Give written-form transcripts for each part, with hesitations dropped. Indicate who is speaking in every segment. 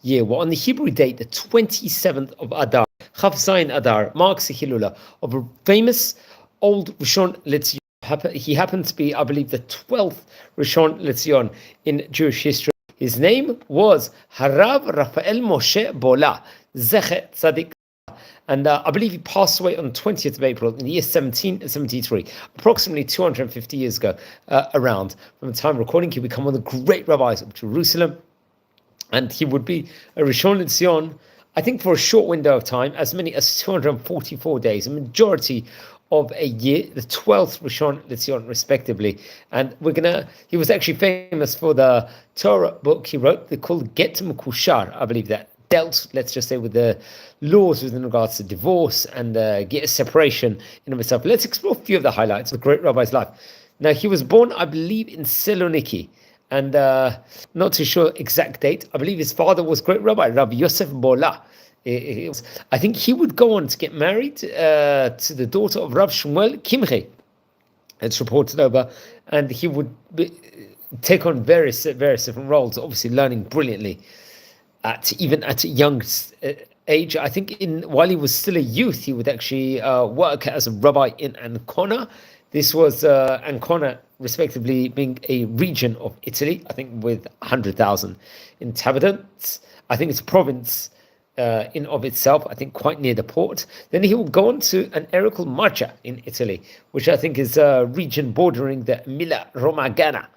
Speaker 1: year. Well, on the Hebrew date, the 27th of Adar, Chav Zayin Adar, marks the Hilula of a famous old Rishon Letzion. He happened to be, I believe, the 12th Rishon Letzion in Jewish history. His name was Harav Rafael Moshe Bola, Zeche Tzadik. And I believe he passed away on the 20th of April in the year 1773, approximately 250 years ago, around. From the time of recording, he would become one of the great rabbis of Jerusalem. And he would be a Rishon LeZion, I think, for a short window of time, as many as 244 days, a majority of a year, the 12th Rishon LeZion, respectively. And he was actually famous for the Torah book he wrote. They called Get Mekushar, I believe, that dealt, let's just say, with the laws within regards to divorce and get a separation in of itself. Let's explore a few of the highlights of the great rabbi's life. Now, he was born, I believe, in Saloniki, and not too sure exact date. I believe his father was great rabbi, Rabbi Yosef Bola. I think he would go on to get married to the daughter of Rav Shmuel Kimche. It's reported over, and he would take on various different roles, obviously learning brilliantly even at a young age. I think while he was still a youth, he would actually work as a rabbi in Ancona. This was Ancona, respectively, being a region of Italy, I think with 100,000 inhabitants. I think it's a province in of itself, I think quite near the port. Then he will go on to an area called Marcia in Italy, which I think is a region bordering the Emilia-Romagna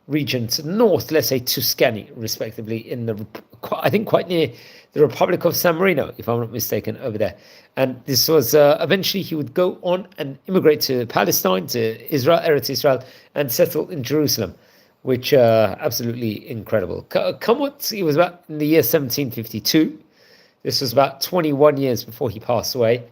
Speaker 1: region to the north, let's say Tuscany, respectively, I think quite near the Republic of San Marino, if I'm not mistaken, over there. And this was eventually he would go on and immigrate to Palestine, to Israel, Eretz Israel, and settle in Jerusalem, which absolutely incredible. Kamut, he was about in the year 1752. This was about 21 years before he passed away.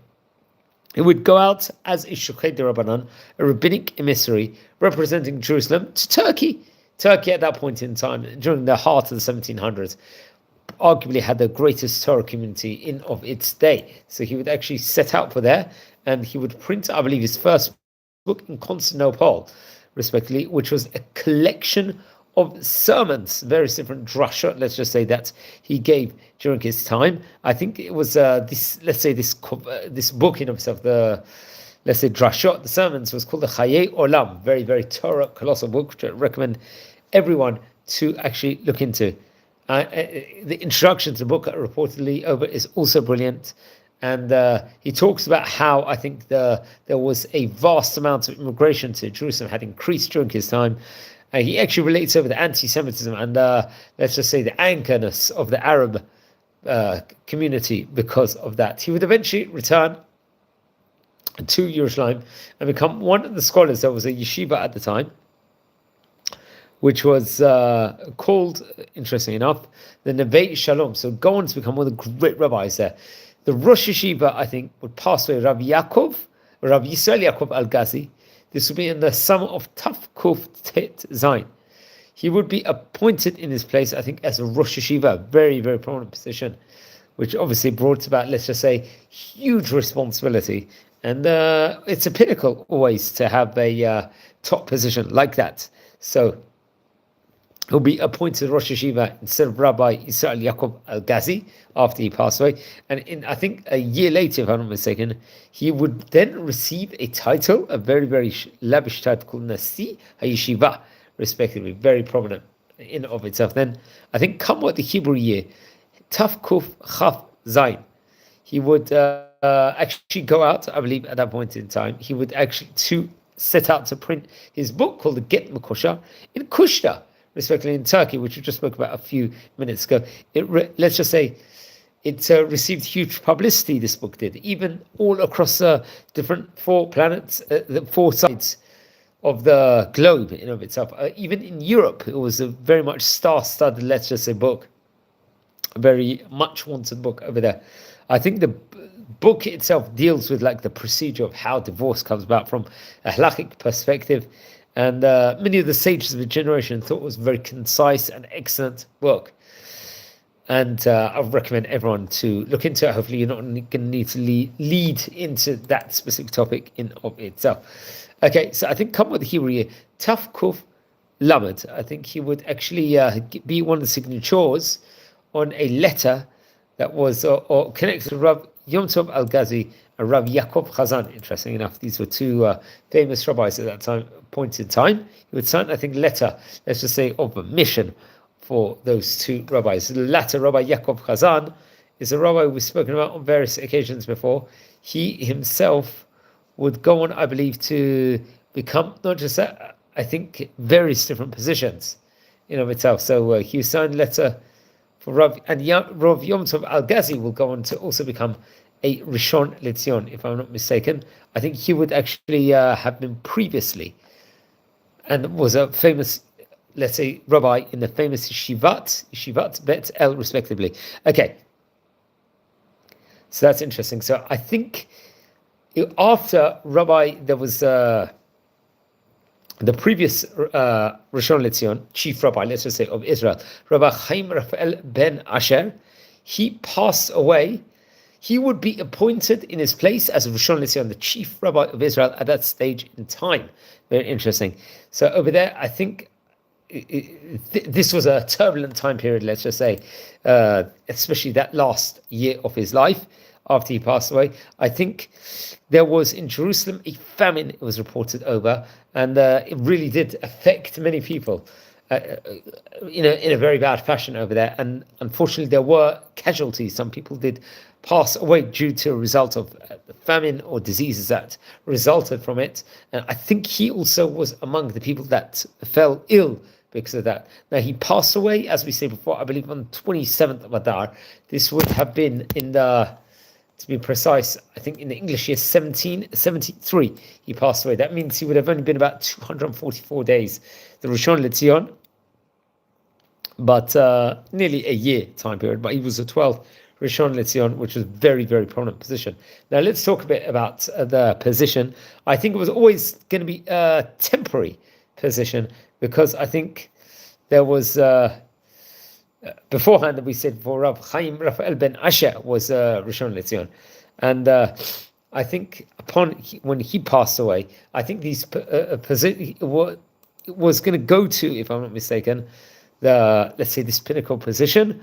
Speaker 1: He would go out as a Shochet de Rabbanan, a rabbinic emissary representing Jerusalem to Turkey. Turkey at that point in time, during the heart of the 1700s, arguably had the greatest Torah community in of its day. So he would actually set out for there, and he would print, I believe, his first book in Constantinople, respectively, which was a collection of sermons, various different drashot, let's just say, that he gave during his time. I think it was this book in of itself, let's say drashot, the sermons, was called the Chaye Olam, very, very Torah, colossal book, which I recommend everyone to actually look into. The introduction to the book, reportedly over, is also brilliant. And he talks about how I think there was a vast amount of immigration to Jerusalem had increased during his time. He actually relates over the anti-Semitism and let's just say the anchorness of the Arab community because of that. He would eventually return to Jerusalem and become one of the scholars. There was a yeshiva at the time, which was called, interesting enough, the Nevei Shalom. So go on to become one of the great rabbis there. The Rosh Yeshiva, I think, would pass away, Rabbi Yisrael Yaakov Al-Ghazi. This would be in the summer of Taf Kuf Tet Zayin. He would be appointed in his place, I think, as a Rosh Yeshiva, a very, very prominent position, which obviously brought about, let's just say, huge responsibility. And it's a pinnacle always to have a top position like that. So he'll be appointed Rosh Yeshiva instead of Rabbi Yisrael Yaakov Al-Ghazi after he passed away. And I think a year later, if I'm not mistaken, he would then receive a title, a very, very lavish title called Nasi HaYeshiva, respectively, very prominent in of itself. Then I think come what the Hebrew year, Taf Kuf Chaf Zayin, he would actually go out, I believe, at that point in time. He would actually set out to print his book called the Get Mekosha in Kushta, respectively in Turkey, which we just spoke about a few minutes ago. Let's just say it received huge publicity, this book did, even all across the different four planets, the four sides of the globe in of itself. Even in Europe, it was a very much star-studded, let's just say, book. A very much wanted book over there. I think the book itself deals with like the procedure of how divorce comes about from a halachic perspective. And many of the sages of the generation thought it was a very concise and excellent book. And I would recommend everyone to look into it. Hopefully you're not going to need to lead into that specific topic in of itself. Okay, so I think come with the Hebrew year, Taf Kuf Lamed. I think he would actually be one of the signatures on a letter that was or connected to Rav Yom Tov Al-Ghazi and Rav Yaakov Chazan. Interesting enough, these were two famous rabbis at that point in time. He would sign, I think, letter, let's just say, of a mission for those two rabbis. The latter, Rabbi Yaakov Chazan, is a rabbi we've spoken about on various occasions before. He himself would go on, I believe, to become not just that, I think, various different positions in of itself. So he signed a letter for Rav, and Rav Yom Tov Al-Ghazi will go on to also become a Rishon Lezion, if I'm not mistaken. I think he would actually have been previously, and was a famous, let's say, rabbi in the famous Yeshivat Bet El, respectively. Okay, so that's interesting. So I think after Rabbi, there was the previous Rishon Lezion, chief rabbi, let's just say, of Israel, Rabbi Chaim Rafael ben Asher. He passed away. He would be appointed in his place as Rishon Lezion, the chief rabbi of Israel at that stage in time. Very interesting. So over there, I think this was a turbulent time period, let's just say, especially that last year of his life after he passed away. I think there was in Jerusalem a famine, it was reported over, and it really did affect many people in a very bad fashion over there. And unfortunately, there were casualties. Some people did pass away due to a result of the famine or diseases that resulted from it. And I think he also was among the people that fell ill because of that. Now, he passed away, as we said before, I believe on the 27th of Adar. This would have been in the, to be precise, I think in the English year 1773, he passed away. That means he would have only been about 244 days, the Rishon Lezion, but nearly a year time period. But he was the 12th Rishon Lezion, which was very, very prominent position. Now, let's talk a bit about the position. I think it was always going to be a temporary position, because I think there was beforehand that we said for Rav Chaim Rafael ben Asher was Rishon Lezion, and I think when he passed away, I think these position was going to go to, if I'm not mistaken, let's say this pinnacle position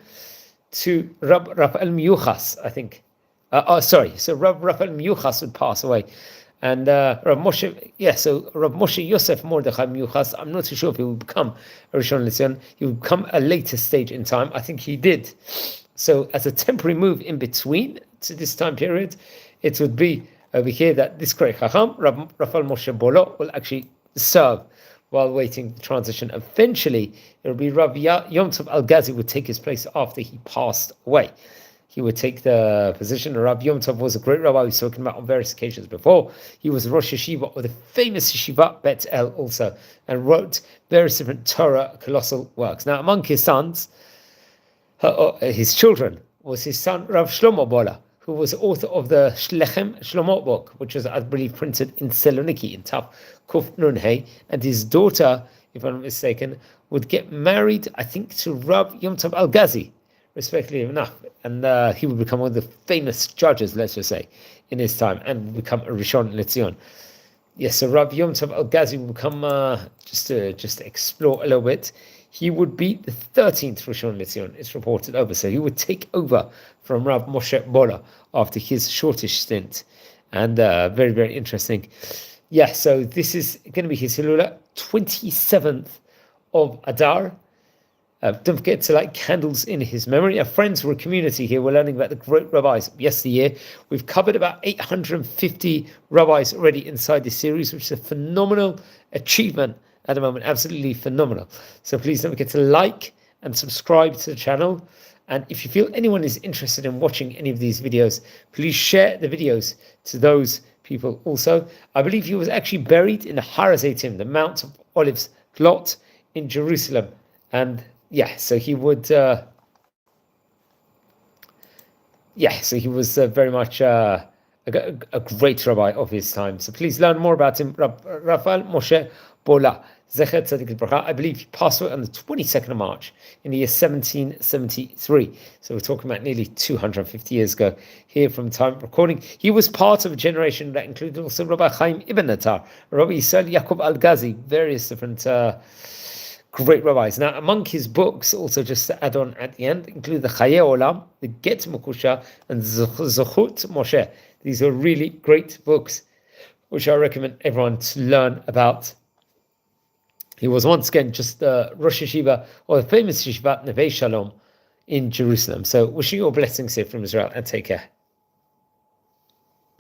Speaker 1: to Rafael Miyuchas, I think. So Rafael Miyuchas would pass away. And Rav Moshe, so Rav Moshe Yosef Mordechai Miyuchas, I'm not too sure if he will become a Rishon Lezion. He will become a later stage in time. I think he did. So as a temporary move in between to this time period, it would be over here that this great Chacham, Rafael Moshe Bola, will actually serve while waiting the transition. Eventually, it will be Rav Yom Tov Al-Ghazi would take his place after he passed away. He would take the position. Rabbi Yom Tov was a great rabbi we've spoken about on various occasions before. He was Rosh Yeshiva of the famous Yeshiva Bet El also, and wrote various different Torah colossal works. Now, among his sons, his children, was his son Rav Shlomo Bola, who was author of the Shlechem Shlomo book, which was, I believe, printed in Saloniki in Tav Kuf Nun Hey, and his daughter, if I'm not mistaken, would get married, I think, to Rav Yom Tov Al-Ghazi, respectively enough, and he would become one of the famous judges, let's just say, in his time, and become a Rishon Lezion. Yes, so Rav Yom Tov Al-Ghazi will become, just to explore a little bit, he would be the 13th Rishon Lezion, it's reported over, so he would take over from Rav Moshe Bola after his shortish stint, and very, very interesting. Yeah, so this is going to be his Hilula, 27th of Adar. Don't forget to light candles in his memory. Our friends, we're a community here. We're learning about the great rabbis of yesteryear. We've covered about 850 rabbis already inside this series, which is a phenomenal achievement at the moment. Absolutely phenomenal. So please don't forget to like and subscribe to the channel. And if you feel anyone is interested in watching any of these videos, please share the videos to those people also. I believe he was actually buried in the Har HaZeitim, the Mount of Olives plot in Jerusalem. And so he would, so he was very much a great rabbi of his time. So please learn more about him. Rafael Moshe Bola, Zecher Tzadik L'Bracha. I believe he passed away on the 22nd of March in the year 1773. So we're talking about nearly 250 years ago here from time of recording. He was part of a generation that included also Rabbi Chaim Ibn Natar, Rabbi Yisrael Yaakov Al-Ghazi, various different great rabbis. Now, among his books, also just to add on at the end, include the Chaye Olam, the Get Mukusha, and Zochut Moshe. These are really great books, which I recommend everyone to learn about. He was once again just the Rosh Yeshiva, or the famous Yeshiva Neve Shalom in Jerusalem. So wishing you all blessings here from Israel, and take care.